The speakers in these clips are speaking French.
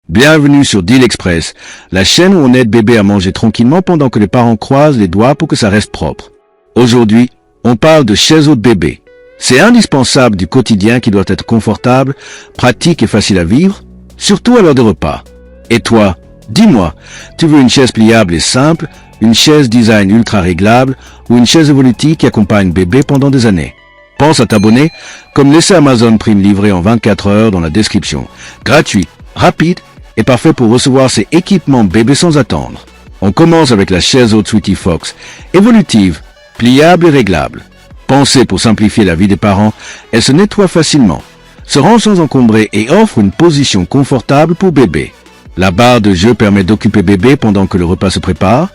Bienvenue sur Deal Express, la chaîne où on aide bébé à manger tranquillement pendant que les parents croisent les doigts pour que ça reste propre. Aujourd'hui, on parle de chaise haute bébé. C'est indispensable du quotidien qui doit être confortable, pratique et facile à vivre, surtout à l'heure des repas. Et toi, dis-moi, tu veux une chaise pliable et simple, une chaise design ultra réglable ou une chaise évolutive qui accompagne bébé pendant des années? Pense à t'abonner, comme laisser Amazon Prime livré en 24 heures dans la description. Gratuit, rapide et parfait pour recevoir ces équipements bébés sans attendre. On commence avec la chaise haute Sweetie Fox, évolutive, pliable et réglable. Pensée pour simplifier la vie des parents, elle se nettoie facilement, se range sans encombrer et offre une position confortable pour bébé. La barre de jeu permet d'occuper bébé pendant que le repas se prépare,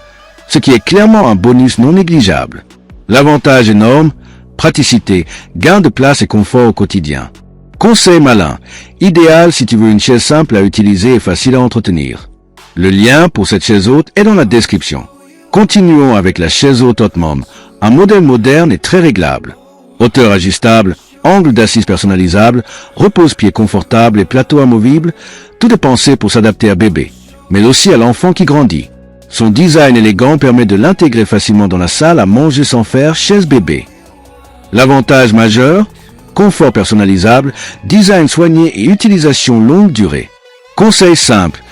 ce qui est clairement un bonus non négligeable. L'avantage énorme, praticité, gain de place et confort au quotidien. Conseil malin, idéal si tu veux une chaise simple à utiliser et facile à entretenir. Le lien pour cette chaise haute est dans la description. Continuons avec la chaise haute Hotmom, un modèle moderne et très réglable. Hauteur ajustable, angle d'assise personnalisable, repose-pied confortable et plateau amovible, tout est pensé pour s'adapter à bébé, mais aussi à l'enfant qui grandit. Son design élégant permet de l'intégrer facilement dans la salle à manger sans faire chaise bébé. L'avantage majeur, confort personnalisable, design soigné et utilisation longue durée. Conseil simple,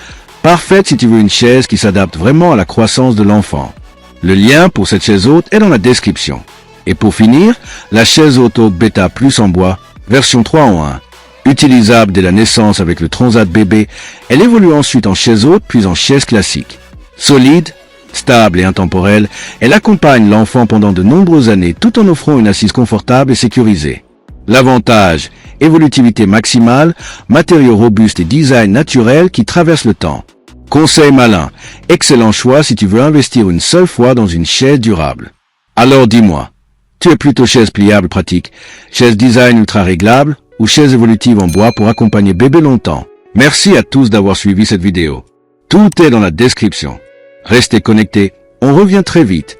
parfaite si tu veux une chaise qui s'adapte vraiment à la croissance de l'enfant. Le lien pour cette chaise haute est dans la description. Et pour finir, la chaise haute Oak Beta Plus en bois, version 3 en 1. Utilisable dès la naissance avec le Transat bébé, elle évolue ensuite en chaise haute puis en chaise classique. Solide, stable et intemporelle, elle accompagne l'enfant pendant de nombreuses années tout en offrant une assise confortable et sécurisée. L'avantage, évolutivité maximale, matériaux robustes et design naturel qui traverse le temps. Conseil malin, excellent choix si tu veux investir une seule fois dans une chaise durable. Alors dis-moi, tu es plutôt chaise pliable pratique, chaise design ultra réglable ou chaise évolutive en bois pour accompagner bébé longtemps? Merci à tous d'avoir suivi cette vidéo. Tout est dans la description. Restez connectés, on revient très vite.